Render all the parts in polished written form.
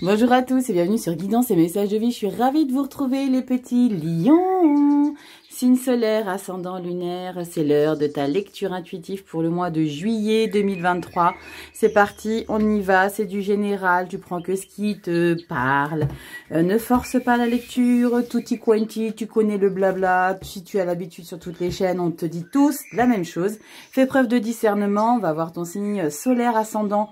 Bonjour à tous et bienvenue sur Guidance et Messages de Vie. Je suis ravie de vous retrouver les petits lions. Signe solaire, ascendant lunaire, c'est l'heure de ta lecture intuitive pour le mois de juillet 2023. C'est parti, on y va, c'est du général, tu prends que ce qui te parle. Ne force pas la lecture, tutti quanti, tu connais le blabla. Si tu as l'habitude sur toutes les chaînes, on te dit tous la même chose. Fais preuve de discernement, on va voir ton signe solaire, ascendant.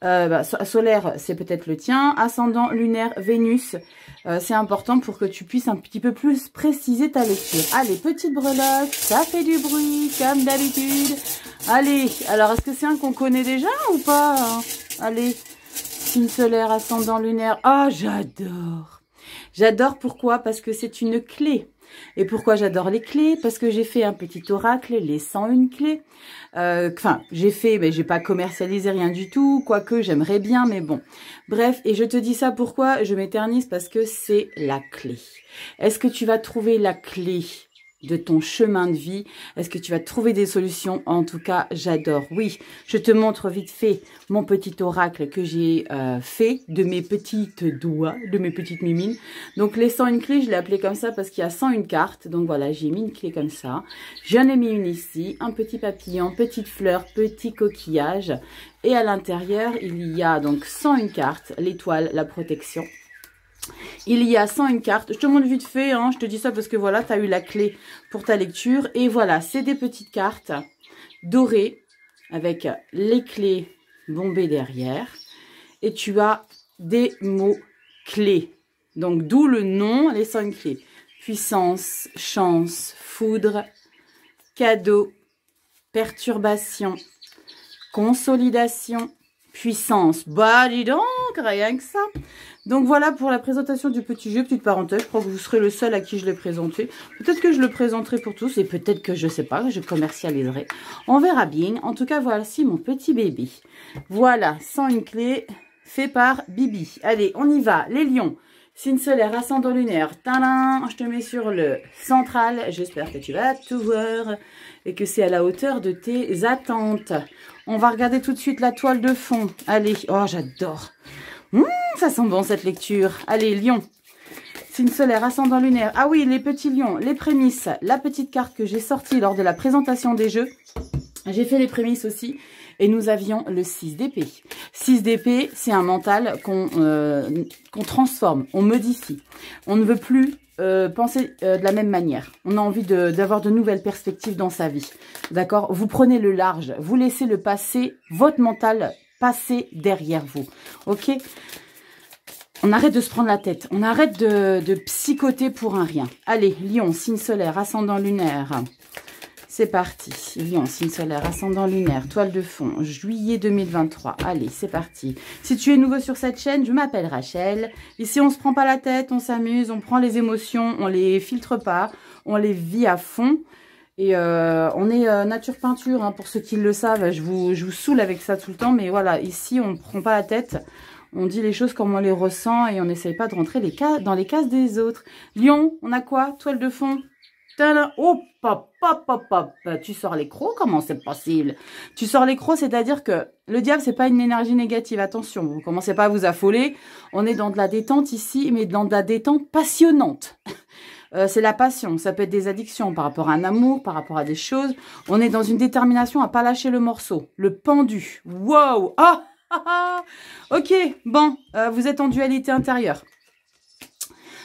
Solaire, c'est peut-être le tien. Ascendant lunaire, Vénus. C'est important pour que tu puisses un petit peu plus préciser ta lecture. Allez, petite breloque, ça fait du bruit, comme d'habitude. Allez, alors est-ce que c'est un qu'on connaît déjà ou pas, hein? Allez, signe solaire, ascendant lunaire. Ah, j'adore. J'adore, pourquoi? Parce que c'est une clé. Et pourquoi j'adore les clés? Parce que j'ai fait un petit oracle, les 101 clés. J'ai fait, mais j'ai pas commercialisé rien du tout, quoique j'aimerais bien, mais bon. Bref, et je te dis ça pourquoi? Je m'éternise parce que c'est la clé. Est-ce que tu vas trouver la clé de ton chemin de vie? Est-ce que tu vas trouver des solutions? En tout cas, j'adore. Oui, je te montre vite fait mon petit oracle que j'ai fait de mes petites doigts, de mes petites mimines. Donc, les 101 clés, je l'ai appelé comme ça parce qu'il y a 101 cartes. Donc, voilà, j'ai mis une clé comme ça. J'en ai mis une ici, un petit papillon, petite fleur, petit coquillage. Et à l'intérieur, il y a donc 101 cartes, l'étoile, la protection. Il y a 101 cartes. Je te montre vite fait, hein, je te dis ça parce que voilà, tu as eu la clé pour ta lecture. Et voilà, c'est des petites cartes dorées avec les clés bombées derrière. Et tu as des mots clés. Donc, d'où le nom, les 101 clés. Puissance, chance, foudre, cadeau, perturbation, consolidation, puissance. Bah, dis donc, rien que ça. Donc voilà pour la présentation du petit jeu, petite parenthèse, je crois que vous serez le seul à qui je l'ai présenté. Peut-être que je le présenterai pour tous et peut-être que je sais pas, je commercialiserai. On verra bien. En tout cas, voici mon petit bébé. Voilà, 101 clés, fait par Bibi. Allez, on y va. Les lions, signe solaire, ascendant lunaire. Tadam, je te mets sur le central. J'espère que tu vas tout voir et que c'est à la hauteur de tes attentes. On va regarder tout de suite la toile de fond. Allez, oh j'adore. Ça sent bon cette lecture. Allez, lion. Signe solaire, ascendant lunaire. Ah oui, les petits lions, les prémices. La petite carte que j'ai sortie lors de la présentation des jeux. J'ai fait les prémices aussi. Et nous avions le 6 d'épée. 6 d'épée, c'est un mental qu'on transforme, on modifie. On ne veut plus penser de la même manière. On a envie d'avoir de nouvelles perspectives dans sa vie. D'accord? Vous prenez le large. Vous laissez le passé, votre mental passer derrière vous. Ok? On arrête de se prendre la tête. On arrête de psychoter pour un rien. Allez, lion, signe solaire, ascendant lunaire. C'est parti. Lion, signe solaire, ascendant lunaire, toile de fond, juillet 2023. Allez, c'est parti. Si tu es nouveau sur cette chaîne, je m'appelle Rachel. Ici, on se prend pas la tête, on s'amuse, on prend les émotions, on les filtre pas, on les vit à fond. Et on est nature peinture, hein, pour ceux qui le savent. Je vous saoule avec ça tout le temps. Mais voilà, ici, on ne prend pas la tête. On dit les choses comme on les ressent et on n'essaye pas de rentrer dans les cases des autres. Lion, on a quoi? Toile de fond. Tada. Oh, pop, pop, pop, pop. Tu sors les crocs? Comment c'est possible? Tu sors les crocs, c'est-à-dire que le diable, c'est pas une énergie négative. Attention, vous commencez pas à vous affoler. On est dans de la détente ici, mais dans de la détente passionnante. C'est la passion, ça peut être des addictions par rapport à un amour, par rapport à des choses. On est dans une détermination à pas lâcher le morceau. Le pendu. Wow. Ah, ah, ah. Ok, bon, vous êtes en dualité intérieure.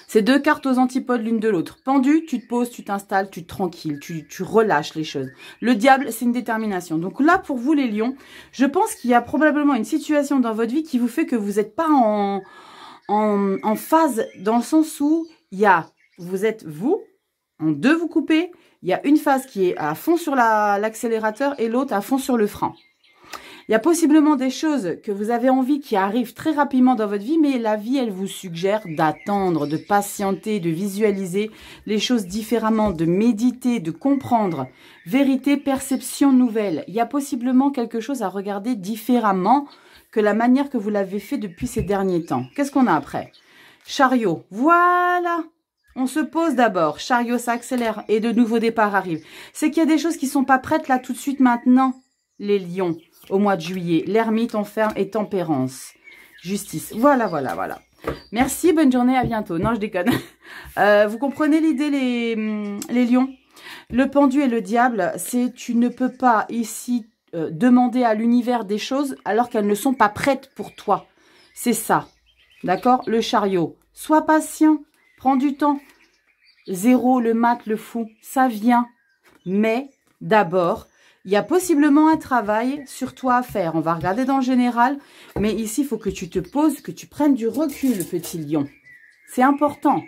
C'est deux cartes aux antipodes l'une de l'autre. Pendu, tu te poses, tu t'installes, tu te tranquilles, tu relâches les choses. Le diable, c'est une détermination. Donc là, pour vous les lions, je pense qu'il y a probablement une situation dans votre vie qui vous fait que vous n'êtes pas en phase, dans le sens où il y a... Vous êtes vous, en deux vous coupez. Il y a une phase qui est à fond sur l'accélérateur et l'autre à fond sur le frein. Il y a possiblement des choses que vous avez envie qui arrivent très rapidement dans votre vie, mais la vie, elle vous suggère d'attendre, de patienter, de visualiser les choses différemment, de méditer, de comprendre. Vérité, perception nouvelle. Il y a possiblement quelque chose à regarder différemment que la manière que vous l'avez fait depuis ces derniers temps. Qu'est-ce qu'on a après? Chariot. Voilà. On se pose d'abord, chariot, ça accélère et de nouveaux départs arrivent. C'est qu'il y a des choses qui ne sont pas prêtes là tout de suite maintenant, les lions, au mois de juillet. L'ermite, enferme et tempérance. justice. Voilà, voilà, voilà. Merci, bonne journée, à bientôt. Non, je déconne. Vous comprenez l'idée, les lions? Le pendu et le diable, c'est tu ne peux pas ici demander à l'univers des choses alors qu'elles ne sont pas prêtes pour toi. C'est ça. D'accord? Le chariot. Sois patient. Prends du temps. 0, le mat, le fou. Ça vient. Mais d'abord, il y a possiblement un travail sur toi à faire. On va regarder dans le général. Mais ici, il faut que tu te poses, que tu prennes du recul, petit lion. C'est important.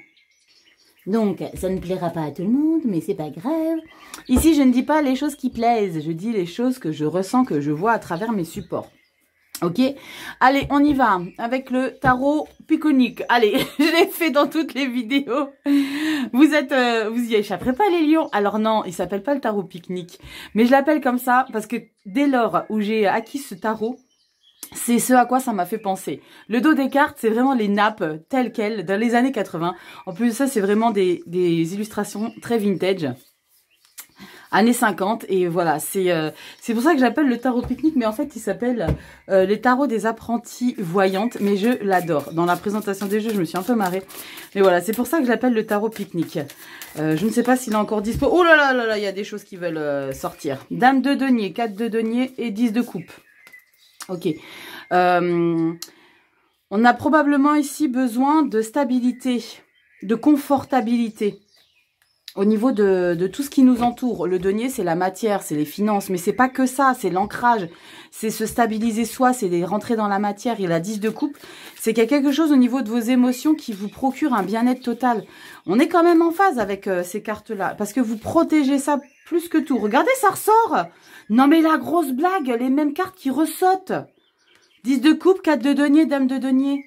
Donc, ça ne plaira pas à tout le monde, mais c'est pas grave. Ici, je ne dis pas les choses qui plaisent. Je dis les choses que je ressens, que je vois à travers mes supports. Ok? Allez, on y va avec le tarot piconique. Allez, je l'ai fait dans toutes les vidéos. Vous y échapperez pas, les lions. Alors non, il s'appelle pas le tarot pique-nique. Mais je l'appelle comme ça parce que dès lors où j'ai acquis ce tarot, c'est ce à quoi ça m'a fait penser. Le dos des cartes, c'est vraiment les nappes telles quelles dans les années 80. En plus de ça, c'est vraiment des illustrations très vintage. Années 50. Et voilà, c'est pour ça que j'appelle le tarot pique-nique. Mais en fait, il s'appelle les tarots des apprentis voyantes. Mais je l'adore. Dans la présentation des jeux, je me suis un peu marrée. Mais voilà, c'est pour ça que je l'appelle le tarot pique-nique. Je ne sais pas s'il est encore dispo. Oh là là là là, il y a des choses qui veulent sortir. Dame de denier, 4 de denier et 10 de coupe. Ok. On a probablement ici besoin de stabilité, de confortabilité au niveau de tout ce qui nous entoure. Le denier, c'est la matière, c'est les finances, mais c'est pas que ça, c'est l'ancrage, c'est se stabiliser soi, c'est rentrer dans la matière. Et la 10 de coupe, c'est qu'il y a quelque chose au niveau de vos émotions qui vous procure un bien-être total. On est quand même en phase avec ces cartes-là, parce que vous protégez ça plus que tout. Regardez, ça ressort. Non mais la grosse blague, les mêmes cartes qui ressautent. 10 de coupe, 4 de denier, dame de denier.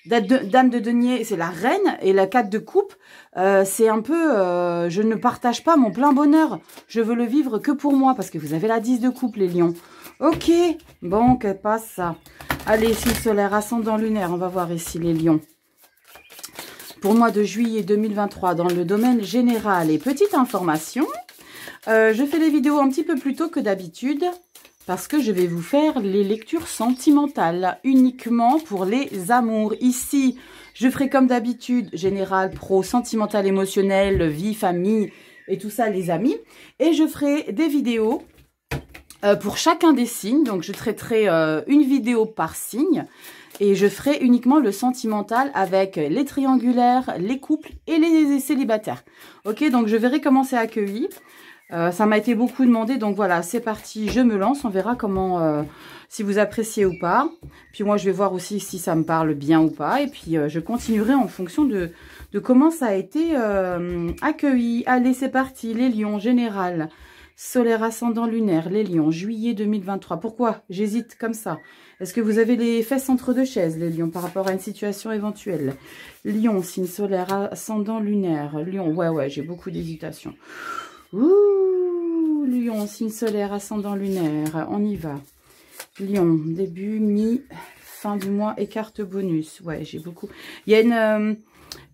Dame de denier, c'est la reine. Et la 4 de coupe, c'est un peu... je ne partage pas mon plein bonheur. Je veux le vivre que pour moi. Parce que vous avez la 10 de coupe, les lions. Ok. Bon, qu'elle passe ça. Allez, signe solaire, ascendant lunaire. On va voir ici les lions. Pour le mois de juillet 2023, dans le domaine général. Et petite information... je fais les vidéos un petit peu plus tôt que d'habitude parce que je vais vous faire les lectures sentimentales uniquement pour les amours. Ici, je ferai comme d'habitude, général, pro, sentimental, émotionnel, vie, famille et tout ça, les amis. Et je ferai des vidéos pour chacun des signes. Donc, je traiterai une vidéo par signe. Et je ferai uniquement le sentimental avec les triangulaires, les couples et les célibataires. Ok, donc je verrai comment c'est accueilli. Ça m'a été beaucoup demandé, donc voilà, c'est parti, je me lance, on verra comment, si vous appréciez ou pas. Puis moi, je vais voir aussi si ça me parle bien ou pas, et puis je continuerai en fonction de comment ça a été accueilli. Allez, c'est parti, les lions, général, solaire, ascendant, lunaire, les lions, juillet 2023. Pourquoi j'hésite comme ça? Est-ce que vous avez les fesses entre deux chaises, les lions, par rapport à une situation éventuelle? Lion, signe solaire, ascendant, lunaire, lion, ouais, j'ai beaucoup d'hésitation. Ouh, lion, signe solaire, ascendant lunaire, on y va. Lion, début, mi, fin du mois et carte bonus. Ouais, j'ai beaucoup.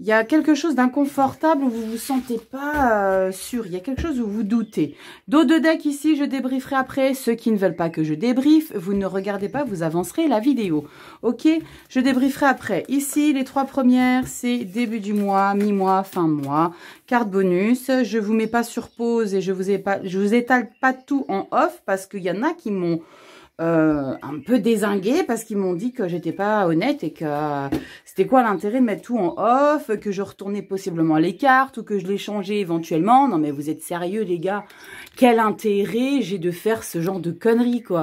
Il y a quelque chose d'inconfortable où vous vous sentez pas sûr. Il y a quelque chose où vous doutez. Dos de deck ici, je débrieferai après. Ceux qui ne veulent pas que je débriefe, vous ne regardez pas, vous avancerez la vidéo. Ok, je débrieferai après. Ici, les 3 premières, c'est début du mois, mi-mois, fin de mois. Carte bonus. Je vous mets pas sur pause et je vous étale pas tout en off parce qu'il y en a qui m'ont un peu dézingué parce qu'ils m'ont dit que j'étais pas honnête et que c'était quoi l'intérêt de mettre tout en off, que je retournais possiblement les cartes ou que je les changeais éventuellement. Non mais vous êtes sérieux les gars, quel intérêt j'ai de faire ce genre de conneries quoi.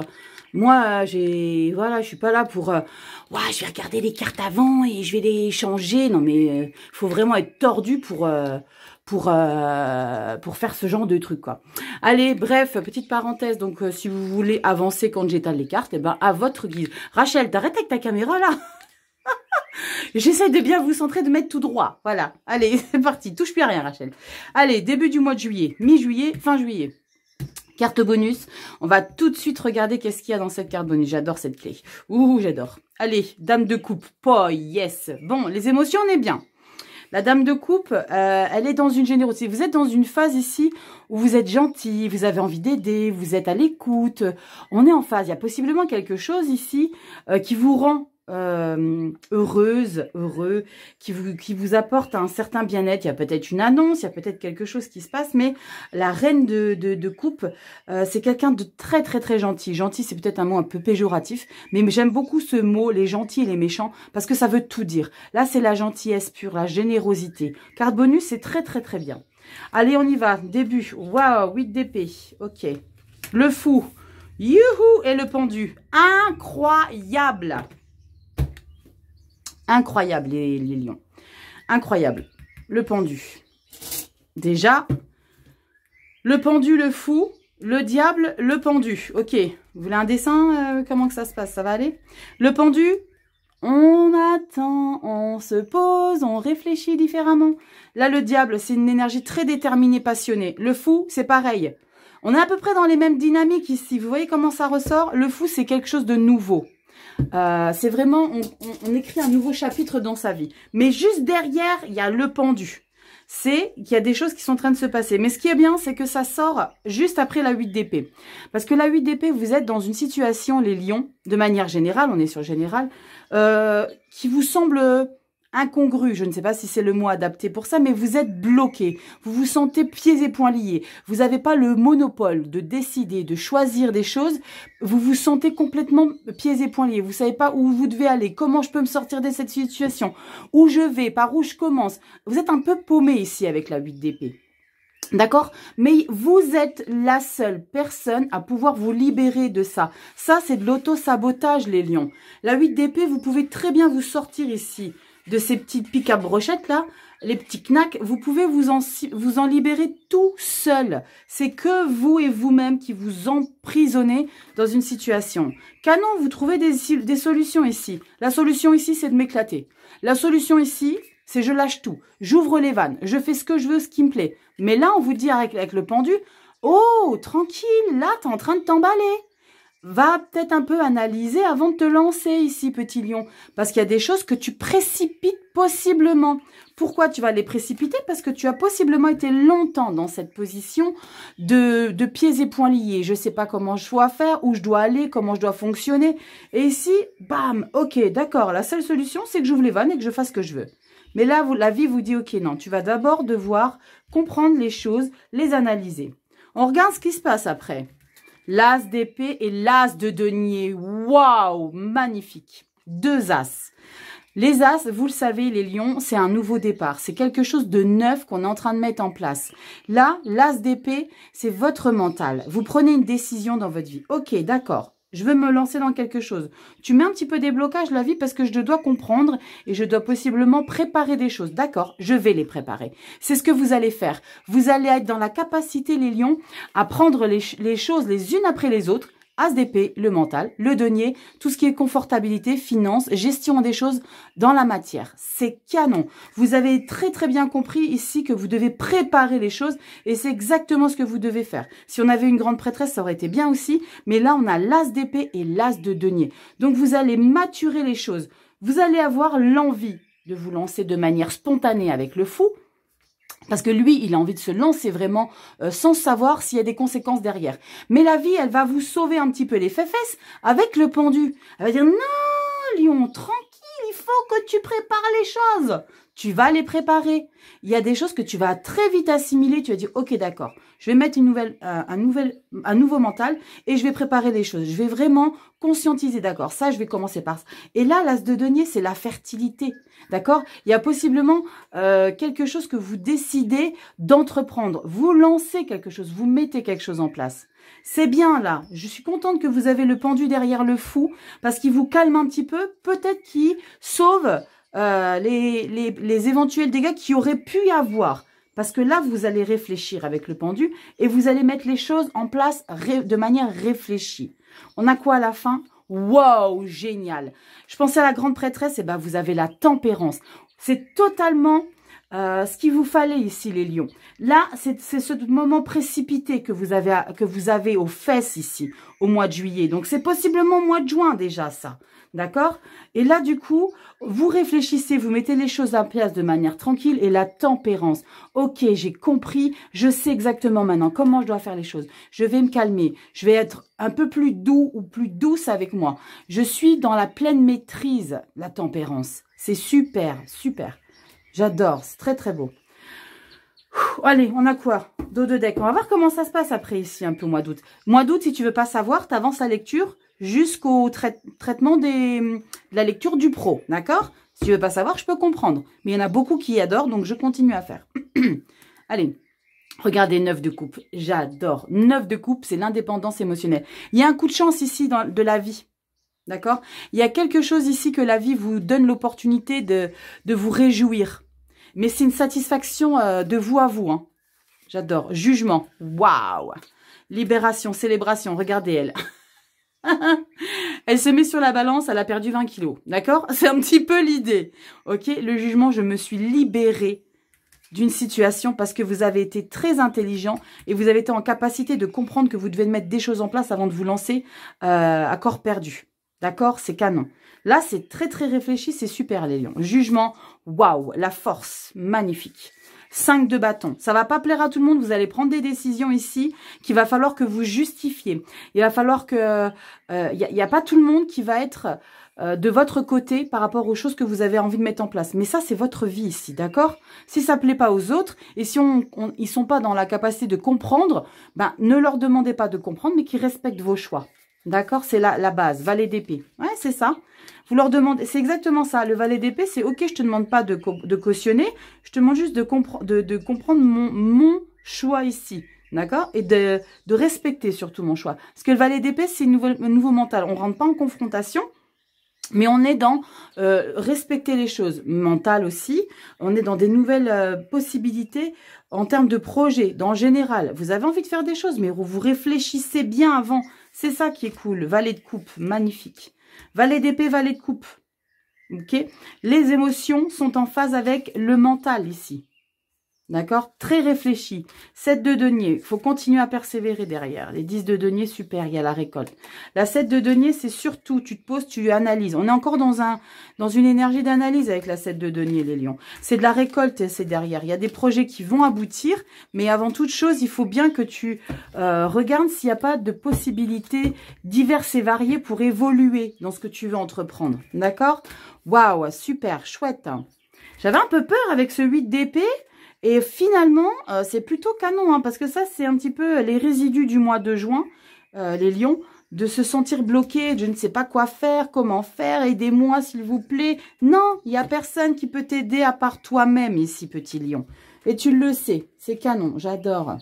Moi je suis pas là pour ouais, je vais regarder les cartes avant et je vais les changer. Non mais faut vraiment être tordu pour faire ce genre de truc quoi. Allez, bref, petite parenthèse, donc si vous voulez avancer quand j'étale les cartes, et ben à votre guise. Rachel, t'arrêtes avec ta caméra là. J'essaie de bien vous centrer, de mettre tout droit. Voilà, allez, c'est parti, touche plus à rien Rachel. Allez, début du mois de juillet, mi-juillet, fin juillet. Carte bonus, on va tout de suite regarder qu'est-ce qu'il y a dans cette carte bonus. J'adore cette clé. Ouh, j'adore. Allez, dame de coupe, oh yes. Bon, les émotions, on est bien. La dame de coupe, elle est dans une générosité. Vous êtes dans une phase ici où vous êtes gentil, vous avez envie d'aider, vous êtes à l'écoute. On est en phase. Il y a possiblement quelque chose ici qui vous rend heureuse, heureux, qui vous apporte un certain bien-être. Il y a peut-être une annonce, il y a peut-être quelque chose qui se passe, mais la reine de coupe, c'est quelqu'un de très très très gentil. Gentil, c'est peut-être un mot un peu péjoratif, mais j'aime beaucoup ce mot, les gentils et les méchants, parce que ça veut tout dire. Là, c'est la gentillesse pure, la générosité. Carte bonus, c'est très très très bien. Allez, on y va. Début. Waouh, 8 d'épée. Ok. Le fou. Youhou, et le pendu. Incroyable. Incroyable, les lions. Incroyable. Le pendu. Déjà, le pendu, le fou, le diable, le pendu. Ok. Vous voulez un dessin? Comment que ça se passe? Ça va aller? Le pendu, on attend, on se pose, on réfléchit différemment. Là, le diable, c'est une énergie très déterminée, passionnée. Le fou, c'est pareil. On est à peu près dans les mêmes dynamiques ici. Vous voyez comment ça ressort? Le fou, c'est quelque chose de nouveau. C'est vraiment, on écrit un nouveau chapitre dans sa vie. Mais juste derrière, il y a le pendu. C'est qu'il y a des choses qui sont en train de se passer. Mais ce qui est bien, c'est que ça sort juste après la 8 d'épée. Parce que la 8 d'épée, vous êtes dans une situation, les lions, de manière générale, on est sur général, qui vous semble incongru. Je ne sais pas si c'est le mot adapté pour ça, mais vous êtes bloqué. Vous vous sentez pieds et poings liés. Vous n'avez pas le monopole de décider, de choisir des choses. Vous vous sentez complètement pieds et poings liés. Vous ne savez pas où vous devez aller, comment je peux me sortir de cette situation, où je vais, par où je commence. Vous êtes un peu paumé ici avec la 8 d'épée. D'accord? Mais vous êtes la seule personne à pouvoir vous libérer de ça. Ça, c'est de l'auto-sabotage, les lions. La 8 d'épée, vous pouvez très bien vous sortir ici de ces petites piques à brochettes là, les petits knacks, vous pouvez vous en libérer tout seul. C'est que vous et vous-même qui vous emprisonnez dans une situation. Canon, vous trouvez des solutions ici. La solution ici, c'est de m'éclater. La solution ici, c'est je lâche tout. J'ouvre les vannes, je fais ce que je veux, ce qui me plaît. Mais là, on vous dit avec le pendu, oh, tranquille, là, t'es en train de t'emballer. Va peut-être un peu analyser avant de te lancer ici, petit lion. Parce qu'il y a des choses que tu précipites possiblement. Pourquoi tu vas les précipiter? Parce que tu as possiblement été longtemps dans cette position de pieds et poings liés. Je ne sais pas comment je dois faire, où je dois aller, comment je dois fonctionner. Et ici, bam, ok, d'accord. La seule solution, c'est que j'ouvre les vannes et que je fasse ce que je veux. Mais là, la vie vous dit, ok, non, tu vas d'abord devoir comprendre les choses, les analyser. On regarde ce qui se passe après. L'as d'épée et l'as de denier. Waouh, magnifique. 2 as. Les as, vous le savez, les lions, c'est un nouveau départ. C'est quelque chose de neuf qu'on est en train de mettre en place. Là, l'as d'épée, c'est votre mental. Vous prenez une décision dans votre vie. Ok, d'accord. Je veux me lancer dans quelque chose. Tu mets un petit peu des blocages, la vie, parce que je dois comprendre et je dois possiblement préparer des choses. D'accord, je vais les préparer. C'est ce que vous allez faire. Vous allez être dans la capacité, les lions, à prendre les choses les unes après les autres. As d'épée, le mental, le denier, tout ce qui est confortabilité, finance, gestion des choses dans la matière. C'est canon. Vous avez très très bien compris ici que vous devez préparer les choses et c'est exactement ce que vous devez faire. Si on avait une grande prêtresse, ça aurait été bien aussi, mais là on a l'as d'épée et l'as de denier. Donc vous allez maturer les choses. Vous allez avoir l'envie de vous lancer de manière spontanée avec le fou. Parce que lui, il a envie de se lancer vraiment sans savoir s'il y a des conséquences derrière. Mais la vie, elle va vous sauver un petit peu les fesses avec le pendu. Elle va dire, non, lion, tranquille, il faut que tu prépares les choses. Tu vas les préparer. Il y a des choses que tu vas très vite assimiler. Tu vas dire, ok, d'accord, je vais mettre un nouveau mental et je vais préparer les choses. Je vais vraiment conscientiser, d'accord, ça, je vais commencer par ça. Et là, l'as de denier, c'est la fertilité, d'accord. Il y a possiblement quelque chose que vous décidez d'entreprendre. Vous lancez quelque chose, vous mettez quelque chose en place. C'est bien là. Je suis contente que vous avez le pendu derrière le fou parce qu'il vous calme un petit peu. Peut-être qu'il sauve les éventuels dégâts qu'il y aurait pu y avoir. Parce que là, vous allez réfléchir avec le pendu et vous allez mettre les choses en place de manière réfléchie. On a quoi à la fin? Wow, génial. Je pensais à la grande prêtresse, et ben vous avez la tempérance. C'est totalement ce qu'il vous fallait ici, les lions. Là, c'est ce moment précipité que vous avez aux fesses ici, au mois de juillet. Donc, c'est possiblement au mois de juin déjà, ça. D'accord? Et là, du coup, vous réfléchissez, vous mettez les choses à place de manière tranquille et la tempérance. Ok, j'ai compris, je sais exactement maintenant comment je dois faire les choses. Je vais me calmer, je vais être un peu plus doux ou plus douce avec moi. Je suis dans la pleine maîtrise, la tempérance. C'est super, super. J'adore, c'est très très beau. Allez, on a quoi? Dos de deck. On va voir comment ça se passe après ici, un peu au mois d'août. Mois d'août, si tu veux pas savoir, tu avances la lecture jusqu'au traitement de la lecture du pro, d'accord? Si tu veux pas savoir, je peux comprendre. Mais il y en a beaucoup qui adorent, donc je continue à faire. Allez, regardez 9 de coupe. J'adore. 9 de coupe, c'est l'indépendance émotionnelle. Il y a un coup de chance ici de la vie. D'accord? Il y a quelque chose ici que la vie vous donne l'opportunité de vous réjouir. Mais c'est une satisfaction de vous à vous. Hein. J'adore. Jugement. Waouh. Libération, célébration. Regardez elle. Elle se met sur la balance, elle a perdu 20 kilos. D'accord? C'est un petit peu l'idée. Ok? Le jugement, je me suis libérée d'une situation parce que vous avez été très intelligent et vous avez été en capacité de comprendre que vous devez mettre des choses en place avant de vous lancer à corps perdu. D'accord? C'est canon. Là, c'est très, très réfléchi. C'est super, les lions. Jugement. Waouh. La force. Magnifique. 5 de bâton. Ça va pas plaire à tout le monde. Vous allez prendre des décisions ici qu'il va falloir que vous justifiez. Il va falloir que... y a pas tout le monde qui va être de votre côté par rapport aux choses que vous avez envie de mettre en place. Mais ça, c'est votre vie ici. D'accord? Si ça plaît pas aux autres et si ils sont pas dans la capacité de comprendre, ben, ne leur demandez pas de comprendre, mais qu'ils respectent vos choix. D'accord? C'est la base. Valet d'épée. Ouais, c'est ça. Vous leur demandez, c'est exactement ça. Le valet d'épée, c'est ok, je te demande pas de cautionner, je te demande juste de comprendre mon choix ici. D'accord? Et de respecter surtout mon choix. Parce que le valet d'épée, c'est un nouveau mental. On rentre pas en confrontation, mais on est dans respecter les choses. Mental aussi. On est dans des nouvelles possibilités en termes de projet. En général, vous avez envie de faire des choses, mais vous réfléchissez bien avant. C'est ça qui est cool. Valet de coupe, magnifique. Valet d'épée, valet de coupe. Ok? Les émotions sont en phase avec le mental ici. D'accord? Très réfléchi. 7 de denier. Il faut continuer à persévérer derrière. Les 10 de denier, super, il y a la récolte. La 7 de denier, c'est surtout, tu te poses, tu analyses. On est encore dans une énergie d'analyse avec la 7 de denier, les lions. C'est de la récolte, c'est derrière. Il y a des projets qui vont aboutir, mais avant toute chose, il faut bien que tu regardes s'il n'y a pas de possibilités diverses et variées pour évoluer dans ce que tu veux entreprendre. D'accord? Waouh, super, chouette. J'avais un peu peur avec ce 8 d'épée. Et finalement, c'est plutôt canon, hein, parce que ça, c'est un petit peu les résidus du mois de juin, les lions, de se sentir bloqué, je ne sais pas quoi faire, comment faire, aidez-moi s'il vous plaît. Non, il n'y a personne qui peut t'aider à part toi-même ici, petit lion. Et tu le sais, c'est canon, j'adore.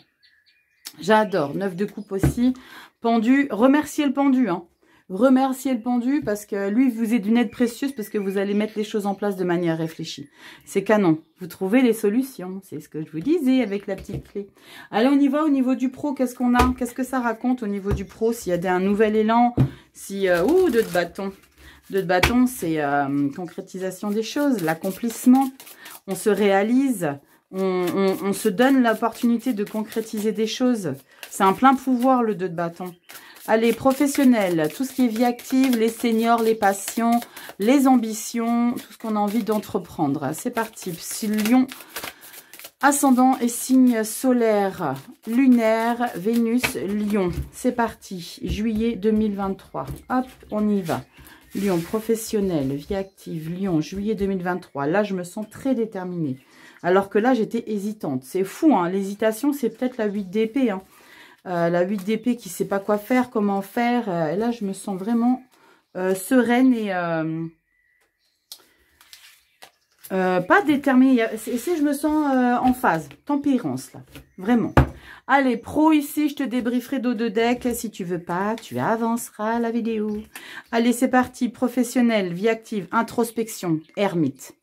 J'adore, 9 de coupe aussi, pendu, remerciez le pendu, hein. Remerciez le pendu parce que lui vous est d'une aide précieuse parce que vous allez mettre les choses en place de manière réfléchie. C'est canon. Vous trouvez les solutions. C'est ce que je vous disais avec la petite clé. Allez, on y va au niveau du pro. Qu'est-ce qu'on a? Qu'est-ce que ça raconte au niveau du pro? S'il y a un nouvel élan. Si, ouh, 2 de bâton. 2 de bâton, c'est concrétisation des choses, l'accomplissement. On se réalise. On se donne l'opportunité de concrétiser des choses. C'est un plein pouvoir, le 2 de bâton. Allez, professionnel, tout ce qui est vie active, les seniors, les passions, les ambitions, tout ce qu'on a envie d'entreprendre. C'est parti. Lion, ascendant et signe solaire, lunaire, Vénus, Lion. C'est parti. Juillet 2023. Hop, on y va. Lion, professionnel, vie active, Lion, juillet 2023. Là, je me sens très déterminée. Alors que là, j'étais hésitante. C'est fou, hein. L'hésitation, c'est peut-être la 8 d'épée, hein. La 8 d'épée qui ne sait pas quoi faire, comment faire. Et là, je me sens vraiment sereine et pas déterminée. Je me sens en phase. Tempérance, là. Vraiment. Allez, pro ici, je te débrieferai dos de deck. Si tu veux pas, tu avanceras la vidéo. Allez, c'est parti. Professionnel, vie active, introspection, ermite.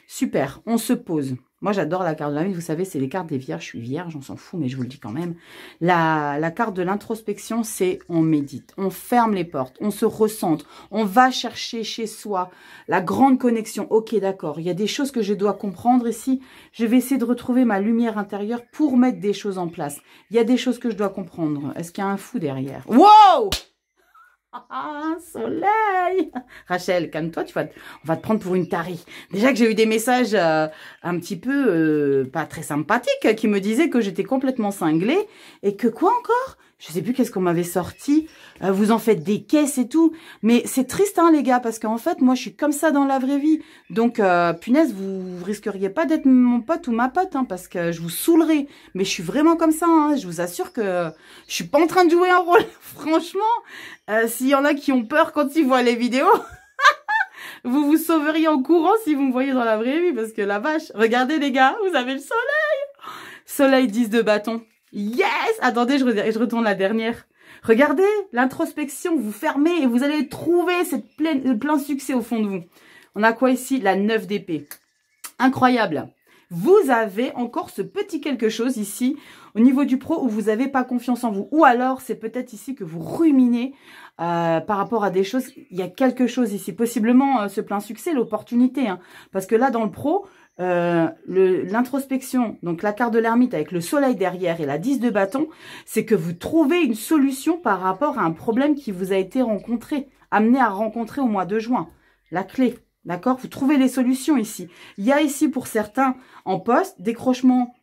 Super, on se pose. Moi, j'adore la carte de l'ermite. Vous savez, c'est les cartes des vierges. Je suis vierge, on s'en fout, mais je vous le dis quand même. La carte de l'introspection, c'est on médite. On ferme les portes. On se recentre. On va chercher chez soi la grande connexion. Ok, d'accord. Il y a des choses que je dois comprendre ici. Je vais essayer de retrouver ma lumière intérieure pour mettre des choses en place. Il y a des choses que je dois comprendre. Est-ce qu'il y a un fou derrière? Wow! Soleil. Rachel, calme-toi, on va te prendre pour une tarée. Déjà que j'ai eu des messages un petit peu pas très sympathiques qui me disaient que j'étais complètement cinglée et que quoi encore? Je sais plus qu'est-ce qu'on m'avait sorti. Vous en faites des caisses et tout. Mais c'est triste, hein, les gars, parce qu'en fait, moi, je suis comme ça dans la vraie vie. Donc, punaise, vous risqueriez pas d'être mon pote ou ma pote, hein, parce que je vous saoulerai. Mais je suis vraiment comme ça, hein. Je vous assure que je suis pas en train de jouer un rôle. Franchement, s'il y en a qui ont peur quand ils voient les vidéos, vous vous sauveriez en courant si vous me voyez dans la vraie vie, parce que la vache, regardez, les gars, vous avez le soleil. Soleil 10 de bâton. Yes! Attendez, je retourne la dernière. Regardez, l'introspection, vous fermez et vous allez trouver cette plein succès au fond de vous. On a quoi ici? La 9 d'épée. Incroyable. Vous avez encore ce petit quelque chose ici, au niveau du pro, où vous n'avez pas confiance en vous. Ou alors, c'est peut-être ici que vous ruminez par rapport à des choses. Il y a quelque chose ici, possiblement ce plein succès, l'opportunité. Hein, parce que là, dans le pro... l'introspection, donc la carte de l'ermite avec le soleil derrière et la 10 de bâton, c'est que vous trouvez une solution par rapport à un problème qui vous a été amené à rencontrer au mois de juin. La clé, d'accord? Vous trouvez les solutions ici. Il y a ici pour certains en poste, décrochage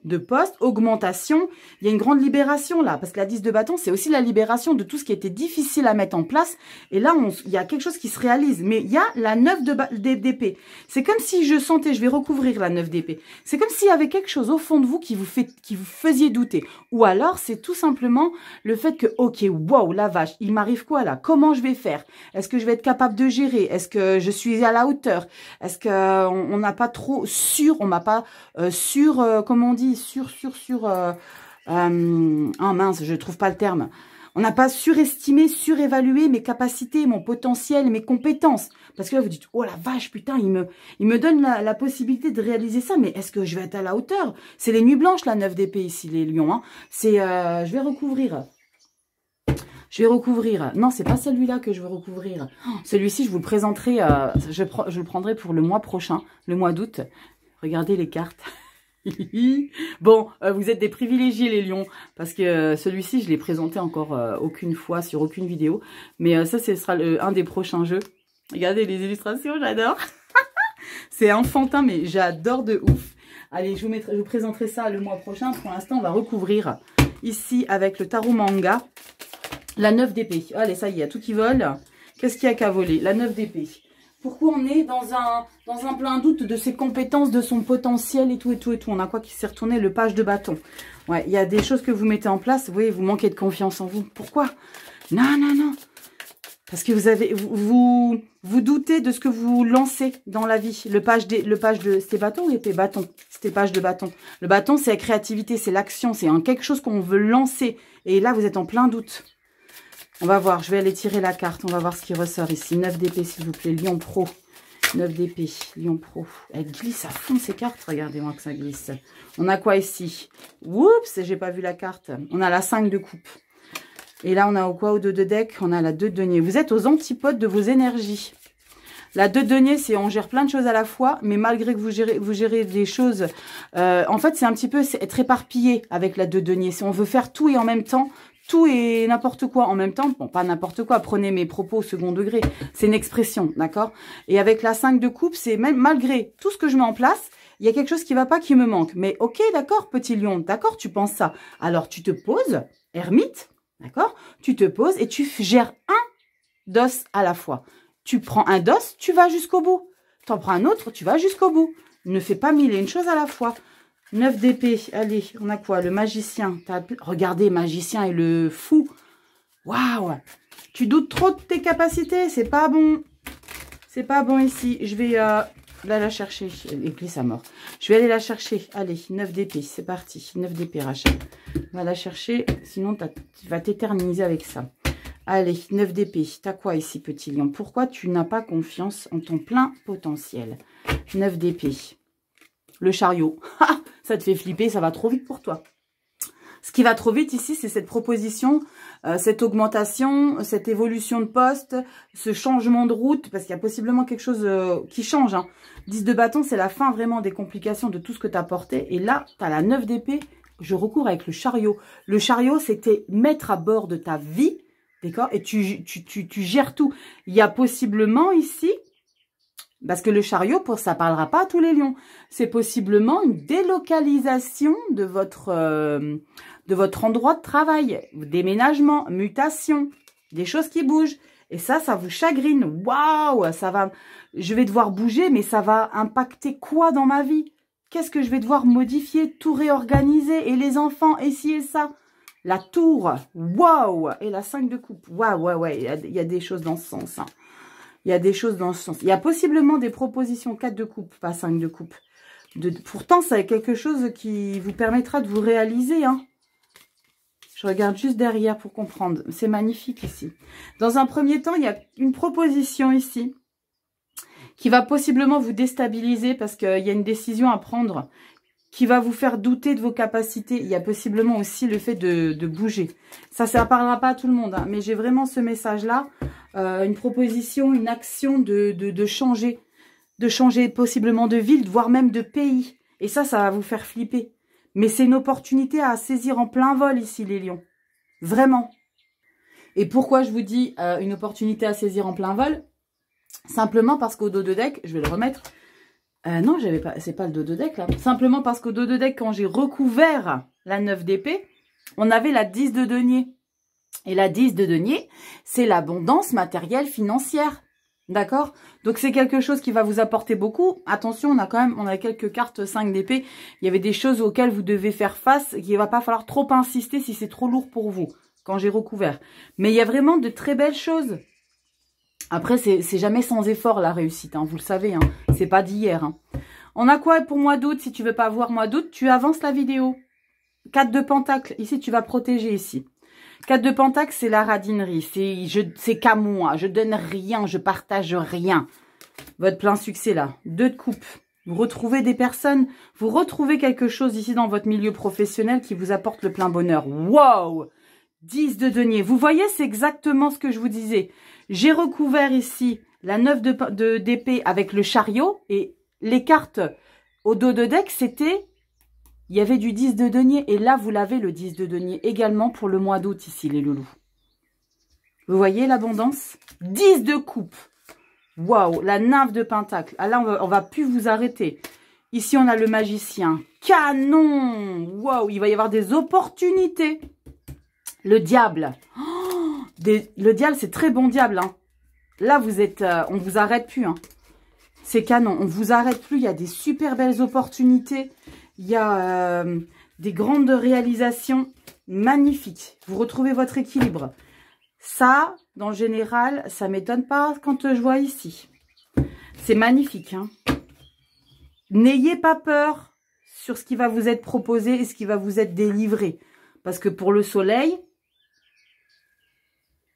de poste, augmentation, il y a une grande libération là, parce que la 10 de bâton, c'est aussi la libération de tout ce qui était difficile à mettre en place, et là, il y a quelque chose qui se réalise, mais il y a la 9 d'épée, c'est comme si je sentais, je vais recouvrir la 9 d'épée, c'est comme s'il y avait quelque chose au fond de vous qui vous faisiez douter, ou alors c'est tout simplement le fait que, ok, wow, la vache, il m'arrive quoi là, comment je vais faire, est-ce que je vais être capable de gérer, est-ce que je suis à la hauteur, est-ce que on n'a pas trop on m'a pas comment on dit, oh mince, je trouve pas le terme. On n'a pas surestimé, surévalué mes capacités, mon potentiel, mes compétences. Parce que là, vous dites, oh la vache, putain, il me donne la possibilité de réaliser ça, mais est-ce que je vais être à la hauteur? C'est les nuits blanches, la 9 d'épée ici, les lions. Hein. C'est, je vais recouvrir. Non, c'est pas celui-là que je veux recouvrir. Oh, celui-ci, je vous le présenterai, je le prendrai pour le mois prochain, le mois d'août. Regardez les cartes. Bon, vous êtes des privilégiés les lions, parce que celui-ci, je l'ai présenté encore aucune fois sur aucune vidéo. Mais ça, ce sera un des prochains jeux. Regardez les illustrations, j'adore. C'est enfantin, mais j'adore de ouf. Allez, je vous présenterai ça le mois prochain. Pour l'instant, on va recouvrir ici avec le tarot manga. La 9 d'épée. Allez, ça y est, il y a tout qui vole. Qu'est-ce qu'il y a qu'à voler? La 9 d'épée. Pourquoi on est dans un plein doute de ses compétences, de son potentiel et tout. On a quoi qui s'est retourné? Le page de bâton. Ouais, il y a des choses que vous mettez en place. Vous voyez, vous manquez de confiance en vous. Pourquoi? Non. Parce que vous doutez de ce que vous lancez dans la vie. Le page de... C'était bâton ou épée? Bâton. C'était page de bâton. Le bâton, c'est la créativité, c'est l'action. C'est quelque chose qu'on veut lancer. Et là, vous êtes en plein doute. On va voir, je vais aller tirer la carte. On va voir ce qui ressort ici. 9 d'épée, s'il vous plaît. Lion Pro. 9 d'épée. Lion Pro. Elle glisse à fond, ces cartes. Regardez-moi que ça glisse. On a quoi ici? Oups, j'ai pas vu la carte. On a la 5 de coupe. Et là, on a quoi au 2 de deck? On a la 2 de denier. Vous êtes aux antipodes de vos énergies. La 2 de denier, c'est on gère plein de choses à la fois, mais malgré que vous gérez des choses... en fait, c'est un petit peu être éparpillé avec la 2 de denier. Si on veut faire tout et en même temps... Tout et n'importe quoi en même temps. Bon, pas n'importe quoi. Prenez mes propos au second degré. C'est une expression, d'accord? Et avec la 5 de coupe, c'est même malgré tout ce que je mets en place, il y a quelque chose qui va pas, qui me manque. Mais ok, d'accord, petit lion. D'accord, tu penses ça. Alors, tu te poses, ermite, d'accord? Tu te poses et tu gères un dos à la fois. Tu prends un dos, tu vas jusqu'au bout. Tu en prends un autre, tu vas jusqu'au bout. Ne fais pas mille et une choses à la fois. 9 d'épée, allez, on a quoi? Le magicien. Regardez, magicien et le fou. Waouh! Tu doutes trop de tes capacités, c'est pas bon. C'est pas bon ici. Je vais la chercher. Elle glisse à mort. Je vais aller la chercher. Allez, 9 d'épée, c'est parti. 9 d'épée, Rachel. On va la chercher, sinon tu vas t'éterniser avec ça. Allez, 9 d'épée. T'as quoi ici, petit lion? Pourquoi tu n'as pas confiance en ton plein potentiel? 9 d'épée. Le chariot. Ça te fait flipper, ça va trop vite pour toi. Ce qui va trop vite ici, c'est cette proposition, cette augmentation, cette évolution de poste, ce changement de route, parce qu'il y a possiblement quelque chose qui change. Hein. 10 de bâton, c'est la fin vraiment des complications de tout ce que tu as porté. Et là, tu as la 9 d'épée, je recours avec le chariot. Le chariot, c'était mettre à bord de ta vie D'accord? Et tu gères tout. Il y a possiblement ici, parce que le chariot, ça parlera pas à tous les lions, c'est possiblement une délocalisation de votre endroit de travail, déménagement, mutation, des choses qui bougent. Et ça vous chagrine. Waouh, je vais devoir bouger, mais ça va impacter quoi dans ma vie? Qu'est-ce que je vais devoir modifier, tout réorganiser? Et les enfants, et ci et ça. La tour, waouh. Et la 5 de coupe, waouh, ouais, il y a des choses dans ce sens. Hein. Il y a des choses dans ce sens. Il y a possiblement des propositions 4 de coupe, pas 5 de coupe. Pourtant, c'est quelque chose qui vous permettra de vous réaliser. Hein. Je regarde juste derrière pour comprendre. C'est magnifique ici. Dans un premier temps, il y a une proposition ici qui va possiblement vous déstabiliser parce qu'il y a une décision à prendre qui va vous faire douter de vos capacités. Il y a possiblement aussi le fait de bouger. Ça ne parlera pas à tout le monde, hein, mais j'ai vraiment ce message-là. Une proposition, une action de changer possiblement de ville, voire même de pays. Et ça va vous faire flipper. Mais c'est une opportunité à saisir en plein vol ici, les lions. Vraiment. Et pourquoi je vous dis une opportunité à saisir en plein vol? Simplement parce qu'au dos de deck, je vais le remettre. Non, c'est pas le dos de deck là. Simplement parce qu'au dos de deck, quand j'ai recouvert la 9 d'épée, on avait la 10 de denier. Et la 10 de denier, c'est l'abondance matérielle financière. D'accord? Donc c'est quelque chose qui va vous apporter beaucoup. Attention, on a quelques cartes 5 d'épée. Il y avait des choses auxquelles vous devez faire face et qu'il ne va pas falloir trop insister si c'est trop lourd pour vous quand j'ai recouvert. Mais il y a vraiment de très belles choses. Après, c'est jamais sans effort la réussite, hein, vous le savez, hein, c'est pas d'hier. Hein. On a quoi pour mois d'août? Si tu veux pas voir mois d'août, tu avances la vidéo. 4 de pentacle, ici tu vas protéger ici. 4 de pentacle, c'est la radinerie, c'est qu'à moi, je donne rien, je partage rien. Votre plein succès là. 2 de coupe, vous retrouvez des personnes, vous retrouvez quelque chose ici dans votre milieu professionnel qui vous apporte le plein bonheur. Wow! 10 de denier, vous voyez, c'est exactement ce que je vous disais. J'ai recouvert ici la 9 d'épée avec le chariot et les cartes au dos de deck, c'était... Il y avait du 10 de denier et là, vous l'avez le 10 de denier également pour le mois d'août ici, les loulous. Vous voyez l'abondance? 10 de coupe. Waouh, la nymphe de pentacle. Ah là, on va plus vous arrêter. Ici, on a le magicien. Canon! Waouh, il va y avoir des opportunités. Le diable. Oh, le diable, c'est très bon diable. Hein. Là, vous êtes... on vous arrête plus. Hein. C'est canon. On vous arrête plus. Il y a des super belles opportunités. Il y a des grandes réalisations magnifiques. Vous retrouvez votre équilibre. Ça, dans le général, ça ne m'étonne pas quand je vois ici. C'est magnifique. Hein. N'ayez pas peur sur ce qui va vous être proposé et ce qui va vous être délivré. Parce que pour le soleil,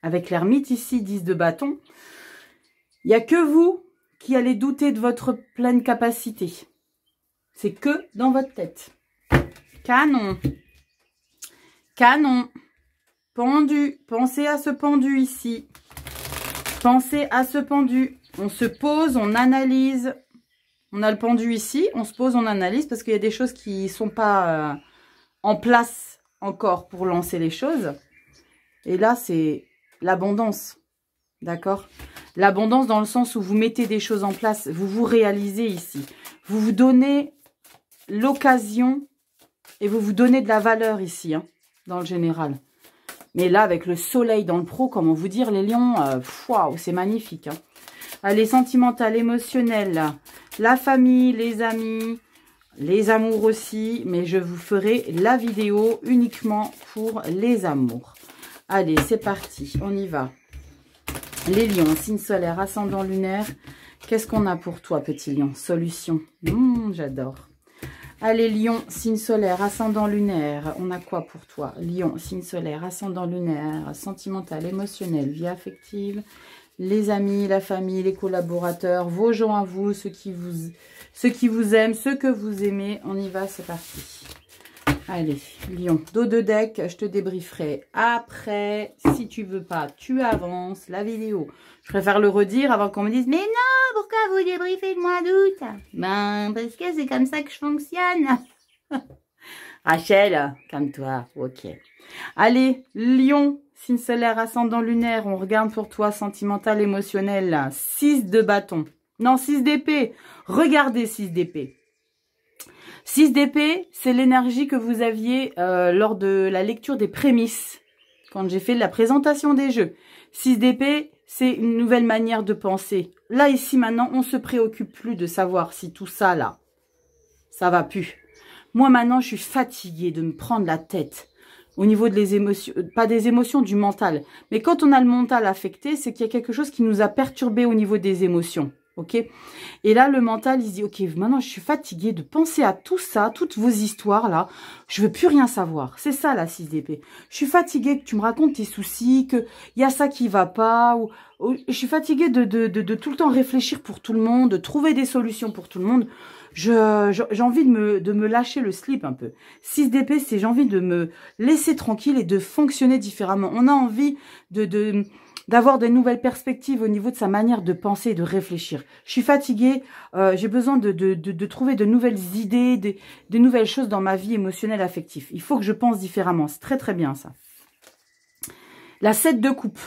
avec l'ermite ici, 10 de bâton, il n'y a que vous qui allez douter de votre pleine capacité. C'est que dans votre tête. Canon. Canon. Pendu. Pensez à ce pendu ici. Pensez à ce pendu. On se pose, on analyse. On a le pendu ici. On se pose, on analyse parce qu'il y a des choses qui ne sont pas en place encore pour lancer les choses. Et là, c'est l'abondance. D'accord? L'abondance dans le sens où vous mettez des choses en place. Vous vous réalisez ici. Vous vous donnez l'occasion et vous vous donnez de la valeur ici, hein, dans le général. Mais là, avec le soleil dans le pro, comment vous dire, les lions, waouh, c'est magnifique. Hein. Allez, sentimental, émotionnel, là. La famille, les amis, les amours aussi. Mais je vous ferai la vidéo uniquement pour les amours. Allez, c'est parti, on y va. Les lions, signe solaire, ascendant lunaire. Qu'est-ce qu'on a pour toi, petit lion? Solution. J'adore. Allez, lion, signe solaire, ascendant lunaire. On a quoi pour toi? Lion, signe solaire, ascendant lunaire, sentimental, émotionnel, vie affective, les amis, la famille, les collaborateurs, vos gens à vous, ceux qui vous aiment, ceux que vous aimez. On y va, c'est parti. Allez, lion, dos de deck, je te débrieferai après. Si tu veux pas, tu avances la vidéo. Je préfère le redire avant qu'on me dise « Mais non, pourquoi vous débriefez le mois d'août ?» Ben, parce que c'est comme ça que je fonctionne. Rachel, calme-toi. Ok. Allez, lion, Signe solaire, ascendant lunaire, on regarde pour toi, sentimental, émotionnel, là. 6 de bâton. Non, 6 d'épée. Regardez 6 d'épée. 6 d'épée, c'est l'énergie que vous aviez lors de la lecture des prémices, quand j'ai fait la présentation des jeux. 6 d'épée, c'est une nouvelle manière de penser. Là, ici, maintenant, on se préoccupe plus de savoir si tout ça, là, ça va plus. Moi, maintenant, je suis fatiguée de me prendre la tête au niveau des émotions, pas des émotions, du mental. Mais quand on a le mental affecté, c'est qu'il y a quelque chose qui nous a perturbé au niveau des émotions. Ok? Et là, le mental, il se dit, ok, maintenant, je suis fatiguée de penser à tout ça, toutes vos histoires, là. Je veux plus rien savoir. C'est ça, la 6 d'épée. Je suis fatiguée que tu me racontes tes soucis, qu'il y a ça qui va pas, ou je suis fatiguée de tout le temps réfléchir pour tout le monde, de trouver des solutions pour tout le monde. J'ai envie de me lâcher le slip un peu. 6 d'épée, c'est j'ai envie de me laisser tranquille et de fonctionner différemment. On a envie d'avoir de nouvelles perspectives au niveau de sa manière de penser et de réfléchir. Je suis fatiguée, j'ai besoin de trouver de nouvelles idées, de nouvelles choses dans ma vie émotionnelle, affective. Il faut que je pense différemment. C'est très très bien ça. La 7 de coupe.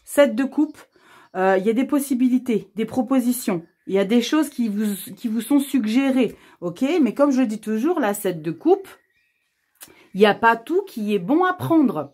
7 de coupe, il y a des possibilités, des propositions. Il y a des choses qui vous sont suggérées, ok? Mais comme je le dis toujours, la 7 de coupe, il n'y a pas tout qui est bon à prendre.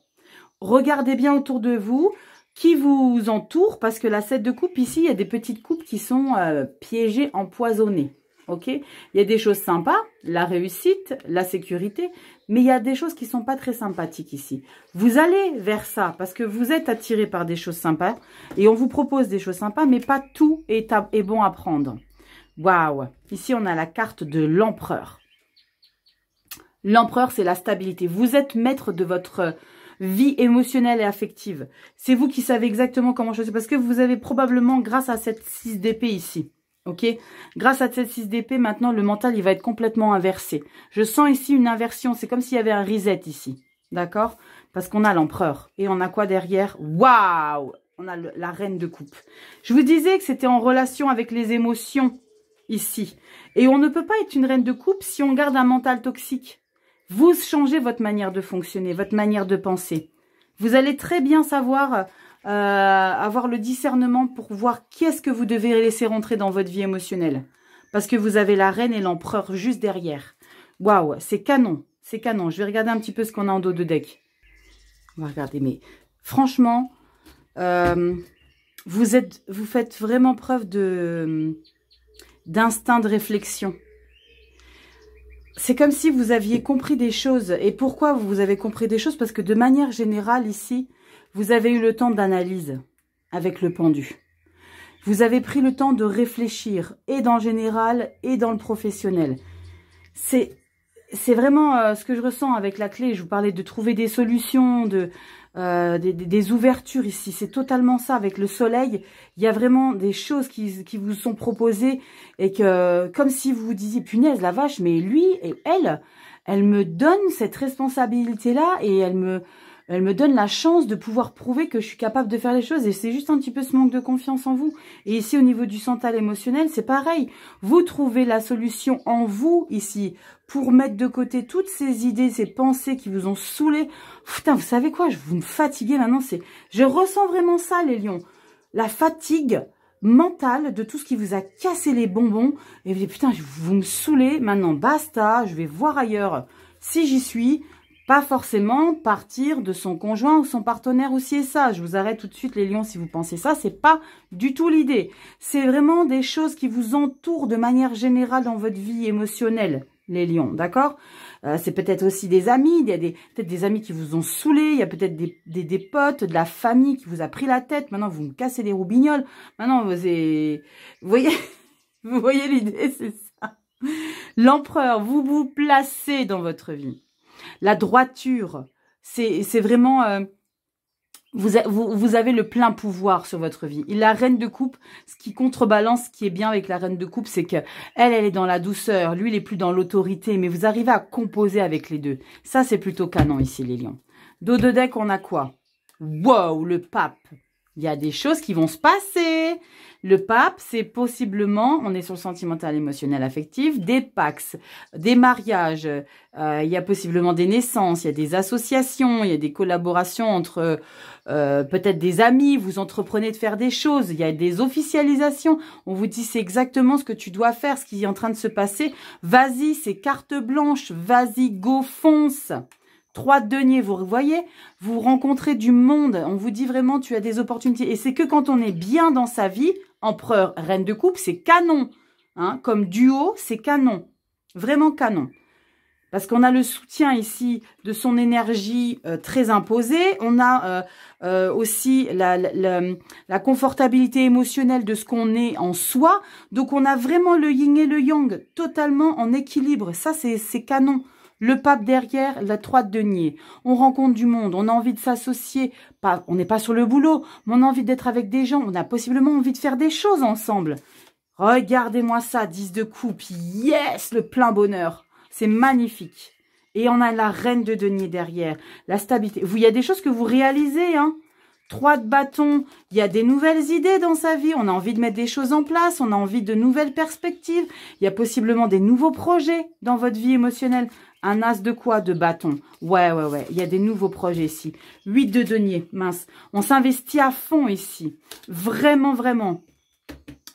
Regardez bien autour de vous, qui vous entoure, parce que la 7 de coupe, ici, il y a des petites coupes qui sont piégées, empoisonnées, ok? Il y a des choses sympas, la réussite, la sécurité, mais il y a des choses qui ne sont pas très sympathiques ici. Vous allez vers ça, parce que vous êtes attiré par des choses sympas, et on vous propose des choses sympas, mais pas tout est bon à prendre. Waouh! Ici, on a la carte de l'empereur. L'empereur, c'est la stabilité. Vous êtes maître de votre vie émotionnelle et affective. C'est vous qui savez exactement comment choisir, parce que vous avez probablement, grâce à cette 6 d'épée ici, ok? Grâce à cette 6 d'épée, maintenant, le mental, il va être complètement inversé. Je sens ici une inversion. C'est comme s'il y avait un reset ici. D'accord? Parce qu'on a l'empereur. Et on a quoi derrière? Waouh! On a la reine de coupe. Je vous disais que c'était en relation avec les émotions ici. Et on ne peut pas être une reine de coupe si on garde un mental toxique. Vous changez votre manière de fonctionner, votre manière de penser. Vous allez très bien savoir avoir le discernement pour voir qu'est-ce que vous devez laisser rentrer dans votre vie émotionnelle. Parce que vous avez la reine et l'empereur juste derrière. Waouh, c'est canon, c'est canon. Je vais regarder un petit peu ce qu'on a en dos de deck. On va regarder, mais franchement, vous faites vraiment preuve d'instinct de réflexion. C'est comme si vous aviez compris des choses. Et pourquoi vous avez compris des choses? Parce que de manière générale, ici, vous avez eu le temps d'analyse avec le pendu. Vous avez pris le temps de réfléchir, et dans le général, et dans le professionnel. C'est vraiment ce que je ressens avec la clé. Je vous parlais de trouver des solutions, des ouvertures ici. C'est totalement ça. Avec le soleil, il y a vraiment des choses qui vous sont proposées et que, comme si vous vous disiez, punaise, la vache, mais lui et elle me donne cette responsabilité-là et elle me donne la chance de pouvoir prouver que je suis capable de faire les choses. Et c'est juste un petit peu ce manque de confiance en vous. Et ici, au niveau du mental émotionnel, c'est pareil. Vous trouvez la solution en vous, ici, pour mettre de côté toutes ces idées, ces pensées qui vous ont saoulé. Putain, vous savez quoi? Vous me fatiguez maintenant. Je ressens vraiment ça, les lions. La fatigue mentale de tout ce qui vous a cassé les bonbons. Et vous dites, putain, vous me saoulez. Maintenant, basta. Je vais voir ailleurs si j'y suis. Pas forcément partir de son conjoint ou son partenaire ou ci et ça. Je vous arrête tout de suite les lions si vous pensez ça. C'est pas du tout l'idée. C'est vraiment des choses qui vous entourent de manière générale dans votre vie émotionnelle, les lions, d'accord? C'est peut-être aussi des amis. Il y a peut-être des amis qui vous ont saoulé. Il y a peut-être des potes, de la famille qui vous a pris la tête. Maintenant, vous me cassez les roubignoles. Maintenant, vous voyez, vous voyez l'idée, c'est ça. L'empereur, vous vous placez dans votre vie. La droiture, c'est vraiment... vous avez le plein pouvoir sur votre vie. Et la reine de coupe, ce qui contrebalance, ce qui est bien avec la reine de coupe, c'est que elle est dans la douceur. Lui, il est plus dans l'autorité. Mais vous arrivez à composer avec les deux. Ça, c'est plutôt canon ici, les lions. Dos de deck, on a quoi? Wow, le pape. Il y a des choses qui vont se passer. Le pape, c'est possiblement, on est sur le sentimental, émotionnel, affectif, des pax, des mariages, il y a possiblement des naissances, il y a des associations, il y a des collaborations entre peut-être des amis, vous entreprenez de faire des choses, il y a des officialisations, on vous dit c'est exactement ce que tu dois faire, ce qui est en train de se passer, vas-y, c'est carte blanche, vas-y, go, fonce. 3 de denier, vous voyez, vous rencontrez du monde, on vous dit vraiment tu as des opportunités. Et c'est que quand on est bien dans sa vie, empereur, reine de coupe, c'est canon. Hein, comme duo, c'est canon. Vraiment canon. Parce qu'on a le soutien ici de son énergie très imposée. On a aussi la confortabilité émotionnelle de ce qu'on est en soi. Donc on a vraiment le yin et le yang totalement en équilibre. Ça, c'est canon. Le pape derrière, la 3 de denier. On rencontre du monde, on a envie de s'associer. On n'est pas sur le boulot, mais on a envie d'être avec des gens. On a possiblement envie de faire des choses ensemble. Regardez-moi ça, 10 de coupe. Yes, le plein bonheur. C'est magnifique. Et on a la reine de denier derrière. La stabilité. Il y a des choses que vous réalisez, hein. 3 de bâton, il y a des nouvelles idées dans sa vie, on a envie de mettre des choses en place, on a envie de nouvelles perspectives, il y a possiblement des nouveaux projets dans votre vie émotionnelle. Un as de quoi? De bâton. Ouais, il y a des nouveaux projets ici. 8 de denier, mince. On s'investit à fond ici. Vraiment, vraiment.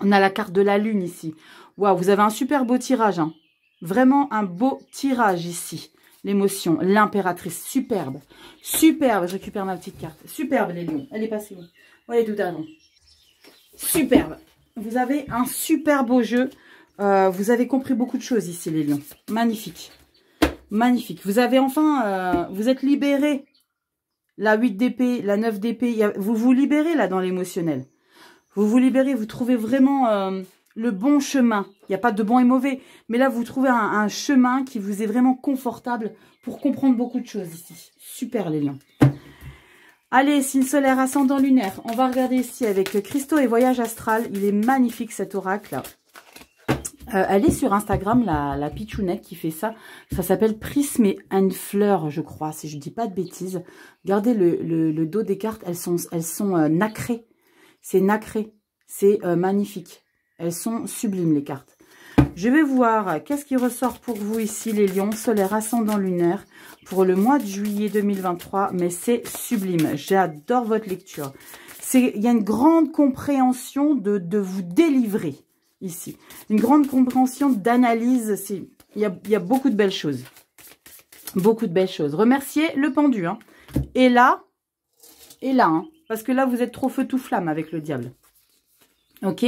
On a la carte de la lune ici. Waouh, vous avez un super beau tirage, hein. Vraiment un beau tirage ici. L'émotion, l'impératrice, superbe. Superbe, je récupère ma petite carte. Superbe, les lions. Elle est passée où? Elle est tout à l'heure. Superbe. Vous avez un super beau jeu. Vous avez compris beaucoup de choses ici, les lions. Magnifique. Magnifique. Vous avez enfin... vous êtes libérés. La 8 d'épée, la 9 d'épée. Vous vous libérez là dans l'émotionnel. Vous vous libérez. Vous trouvez vraiment... le bon chemin. Il n'y a pas de bon et mauvais. Mais là, vous trouvez un chemin qui vous est vraiment confortable pour comprendre beaucoup de choses ici. Super, les lions. Allez, signe solaire, ascendant lunaire. On va regarder ici avec Christo et voyage astral. Il est magnifique, cet oracle. Elle est sur Instagram, la pitchounette qui fait ça. Ça s'appelle Prisme and Fleur, je crois, si je ne dis pas de bêtises. Regardez le dos des cartes. Elles sont nacrées. C'est nacré. C'est magnifique. Elles sont sublimes, les cartes. Je vais voir qu'est-ce qui ressort pour vous ici, les lions, solaire, ascendant lunaire, pour le mois de juillet 2023. Mais c'est sublime. J'adore votre lecture. Il y a une grande compréhension de vous délivrer ici. Une grande compréhension d'analyse. Il y a beaucoup de belles choses. Beaucoup de belles choses. Remerciez le pendu. Hein. Et là, hein, parce que là, vous êtes trop feu tout flamme avec le diable. Ok ?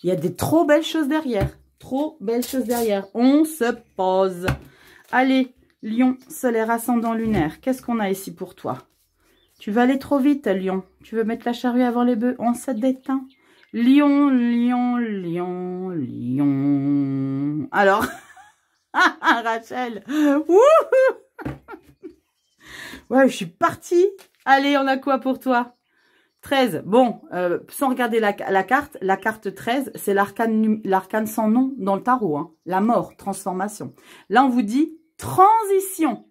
Il y a des trop belles choses derrière. Trop belles choses derrière. On se pose. Allez, lion, solaire, ascendant lunaire. Qu'est-ce qu'on a ici pour toi? Tu vas aller trop vite, lion. Tu veux mettre la charrue avant les bœufs? On se détend. Lion, lion, lion, lion. Alors, Rachel. Wouhou. Ouais, je suis partie. Allez, on a quoi pour toi? 13, bon, sans regarder la carte 13, c'est l'arcane sans nom dans le tarot. Hein. La mort, transformation. Là, on vous dit transition.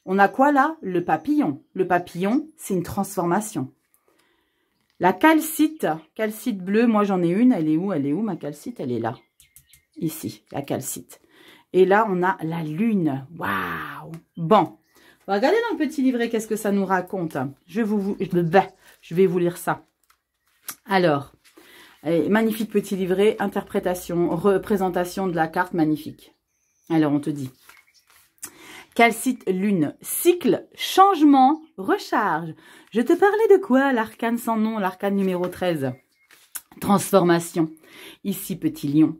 On a quoi là? Le papillon. Le papillon, c'est une transformation. La calcite bleue, moi j'en ai une. Elle est où ma calcite? Elle est là. Ici, la calcite. Et là, on a la lune. Waouh! Bon, on va regarder dans le petit livret qu'est-ce que ça nous raconte. Je vais vous lire ça. Alors, magnifique petit livret, interprétation, représentation de la carte, magnifique. Alors, on te dit, calcite lune, cycle, changement, recharge. Je te parlais de quoi? L'arcane sans nom, l'arcane numéro 13. Transformation. Ici, petit lion.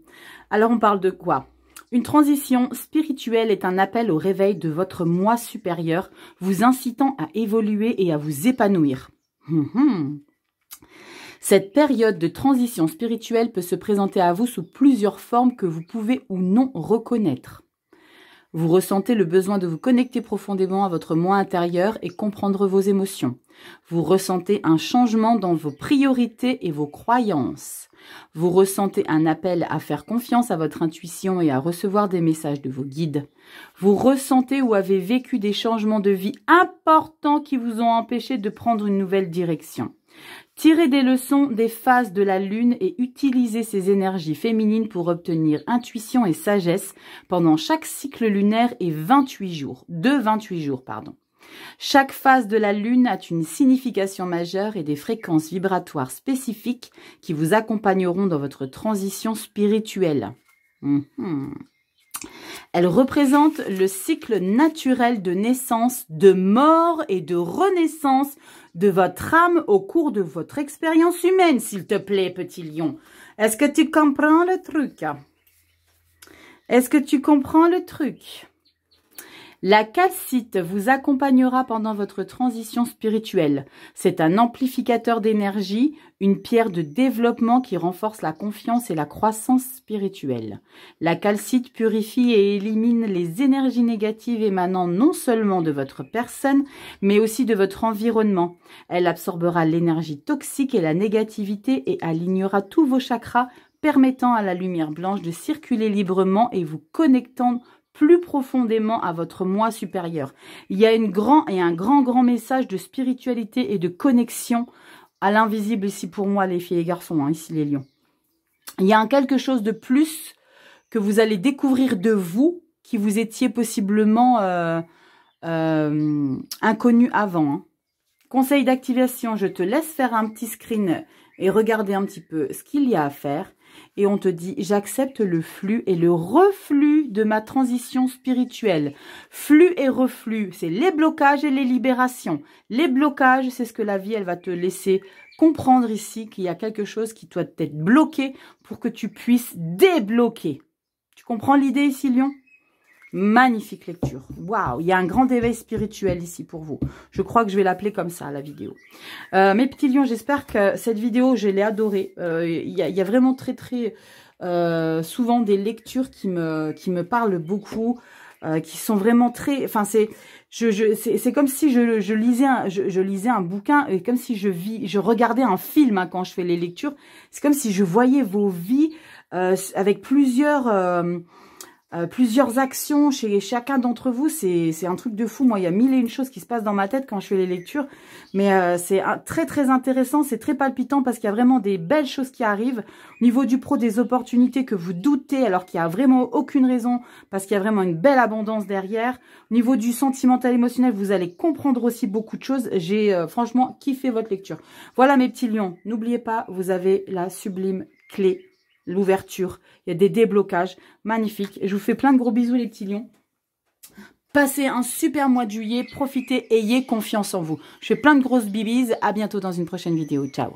Alors, on parle de quoi? Une transition spirituelle est un appel au réveil de votre moi supérieur, vous incitant à évoluer et à vous épanouir. Cette période de transition spirituelle peut se présenter à vous sous plusieurs formes que vous pouvez ou non reconnaître. Vous ressentez le besoin de vous connecter profondément à votre moi intérieur et comprendre vos émotions. Vous ressentez un changement dans vos priorités et vos croyances. Vous ressentez un appel à faire confiance à votre intuition et à recevoir des messages de vos guides. Vous ressentez ou avez vécu des changements de vie importants qui vous ont empêché de prendre une nouvelle direction. Tirez des leçons des phases de la lune et utilisez ces énergies féminines pour obtenir intuition et sagesse pendant chaque cycle lunaire et 28 jours, de 28 jours, pardon. Chaque phase de la lune a une signification majeure et des fréquences vibratoires spécifiques qui vous accompagneront dans votre transition spirituelle. Elle représente le cycle naturel de naissance, de mort et de renaissance de votre âme au cours de votre expérience humaine, s'il te plaît, petit lion. Est-ce que tu comprends le truc? Est-ce que tu comprends le truc? La calcite vous accompagnera pendant votre transition spirituelle. C'est un amplificateur d'énergie, une pierre de développement qui renforce la confiance et la croissance spirituelle. La calcite purifie et élimine les énergies négatives émanant non seulement de votre personne, mais aussi de votre environnement. Elle absorbera l'énergie toxique et la négativité et alignera tous vos chakras, permettant à la lumière blanche de circuler librement et vous connectant plus profondément à votre moi supérieur. Il y a un grand message de spiritualité et de connexion à l'invisible ici pour moi, les filles et les garçons, hein, ici les lions. Il y a quelque chose de plus que vous allez découvrir de vous, qui vous étiez possiblement inconnu avant. Hein. Conseil d'activation, je te laisse faire un petit screen et regarder un petit peu ce qu'il y a à faire. Et on te dit, j'accepte le flux et le reflux de ma transition spirituelle. Flux et reflux, c'est les blocages et les libérations. Les blocages, c'est ce que la vie, elle va te laisser comprendre ici, qu'il y a quelque chose qui doit être bloqué pour que tu puisses débloquer. Tu comprends l'idée ici, Lion? Magnifique lecture. Waouh, il y a un grand éveil spirituel ici pour vous. Je crois que je vais l'appeler comme ça, la vidéo. Mes petits lions, j'espère que cette vidéo, je l'ai adorée. Il y a vraiment très souvent des lectures qui me parlent beaucoup, qui sont vraiment très... Enfin, c'est comme si je lisais un bouquin, et comme si je regardais un film hein, quand je fais les lectures. C'est comme si je voyais vos vies avec plusieurs actions chez chacun d'entre vous. C'est un truc de fou. Moi, il y a mille et une choses qui se passent dans ma tête quand je fais les lectures. Mais c'est très intéressant. C'est très palpitant parce qu'il y a vraiment des belles choses qui arrivent. Au niveau du pro, des opportunités que vous doutez alors qu'il n'y a vraiment aucune raison parce qu'il y a vraiment une belle abondance derrière. Au niveau du sentimental émotionnel, vous allez comprendre aussi beaucoup de choses. J'ai franchement kiffé votre lecture. Voilà mes petits lions. N'oubliez pas, vous avez la sublime clé. L'ouverture, il y a des déblocages magnifiques. Je vous fais plein de gros bisous les petits lions. Passez un super mois de juillet, profitez, ayez confiance en vous. Je fais plein de grosses bibises, à bientôt dans une prochaine vidéo. Ciao.